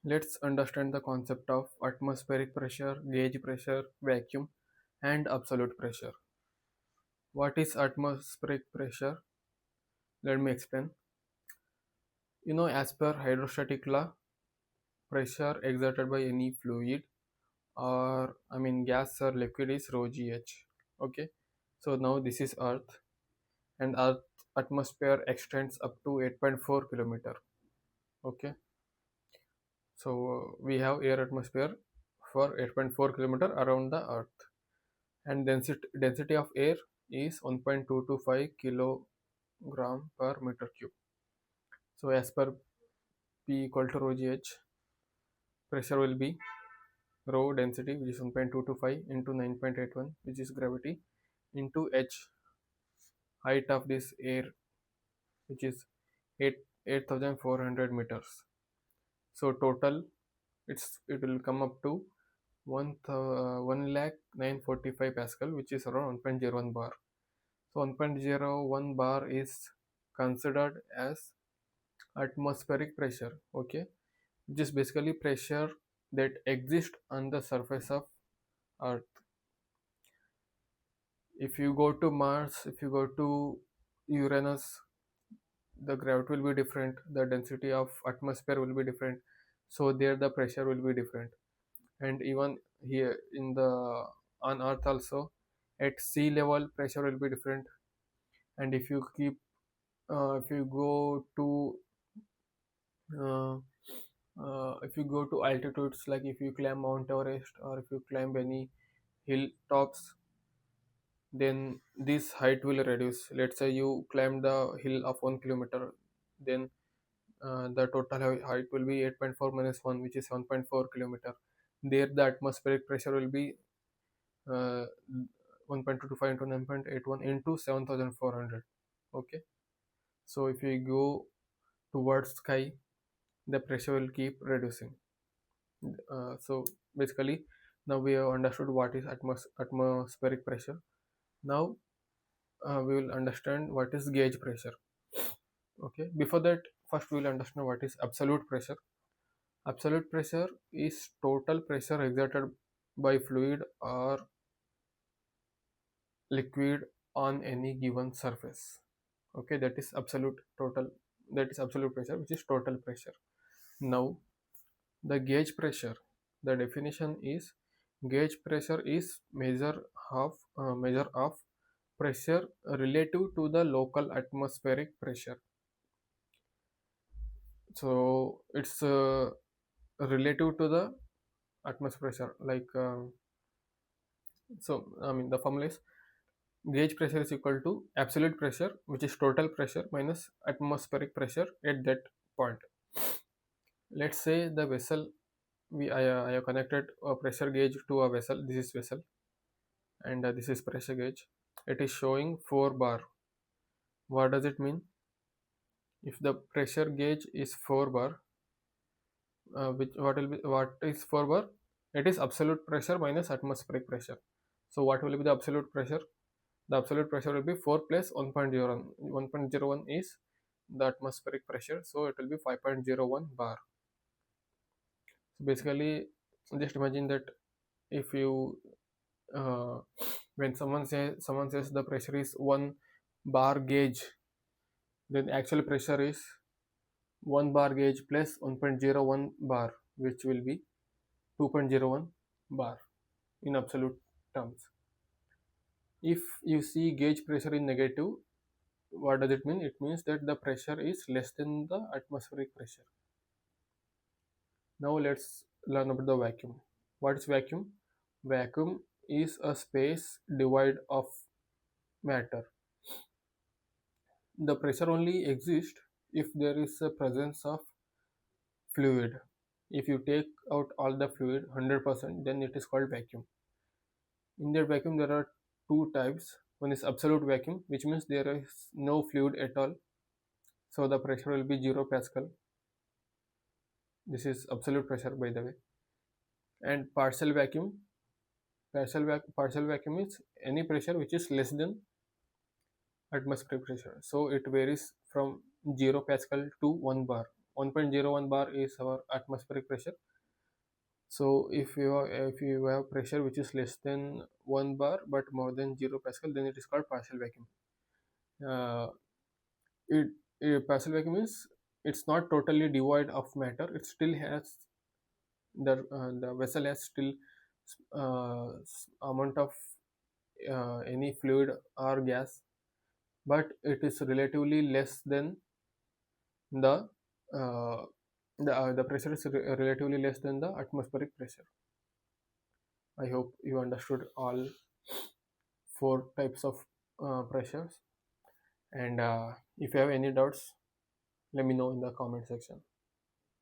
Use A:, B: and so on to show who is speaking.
A: Let's understand the concept of atmospheric pressure, gauge pressure, vacuum, and absolute pressure. What is atmospheric pressure? Let me explain. As per hydrostatic law, pressure exerted by any fluid or gas or liquid is rho gh. Okay, so now this is Earth, and Earth atmosphere extends up to 8.4 kilometer. Okay, so we have air atmosphere for 8.4 kilometer around the Earth, and density of air is 1.225 kilogram per meter cube. So as per P equal to rho gh, pressure will be rho density, which is 1.225 into 9.81, which is gravity, into h, height of this air, which is 8,400 meters. So total, it will come up to 1 lakh 945 pascal, which is around 1.01 bar. So 1.01 bar is considered as atmospheric pressure. Okay, which is basically pressure that exists on the surface of Earth. If you go to Mars, if you go to Uranus, the gravity will be different, the density of atmosphere will be different, so there the pressure will be different. And even here in the on Earth also, at sea level pressure will be different. And if you go to uh, if you go to altitudes, like if you climb Mount Everest or if you climb any hill tops, then this height will reduce. Let's say you climb the hill of 1 kilometer, then the total height will be 8.4 minus 1, which is 1.4 kilometer. There the atmospheric pressure will be uh, 1.225 into 9.81 into 7,400. Okay, so if you go towards sky, the pressure will keep reducing. So basically, now we have understood what is atmospheric pressure. Now we will understand what is gauge pressure. Okay, before that, first we will understand what is absolute pressure. Absolute pressure is total pressure exerted by fluid or liquid on any given surface. Okay, that is absolute pressure, which is total pressure. Now the gauge pressure, the definition is, gauge pressure is measure of pressure relative to the local atmospheric pressure. So it's relative to the atmospheric pressure, like the formula is, gauge pressure is equal to absolute pressure, which is total pressure, minus atmospheric pressure at that point. Let's say the vessel, I have connected a pressure gauge to a vessel. This is vessel, and this is pressure gauge. It is showing 4 bar. What does it mean? If the pressure gauge is 4 bar, what is 4 bar? It is absolute pressure minus atmospheric pressure. So what will be the absolute pressure? The absolute pressure will be 4 plus 1.01. 1.01 is the atmospheric pressure, so it will be 5.01 bar. So basically, just imagine that if you uh, when someone says the pressure is 1 bar gauge, then actual pressure is 1 bar gauge plus 1.01 bar, which will be 2.01 bar in absolute terms. If you see gauge pressure in negative, what does it mean? It means that the pressure is less than the atmospheric pressure. Now let's learn about the vacuum. What is vacuum? Vacuum is a space devoid of matter. The pressure only exists if there is a presence of fluid. If you take out all the fluid 100%, then it is called vacuum. In that vacuum, there are two types. One is absolute vacuum, which means there is no fluid at all. So the pressure will be 0 Pascal. This is absolute pressure, by the way. And partial vacuum. Partial vacuum is any pressure which is less than atmospheric pressure. So it varies from 0 Pascal to 1 bar. 1.01 bar is our atmospheric pressure. So if you have pressure which is less than 1 bar but more than 0 pascal, then it is called partial vacuum. uh, it partial vacuum means it's not totally devoid of matter. It still has the vessel has still amount of any fluid or gas, but it is relatively less than the uh, the pressure is relatively less than the atmospheric pressure. I hope you understood all four types of pressures. And if you have any doubts, let me know in the comment section.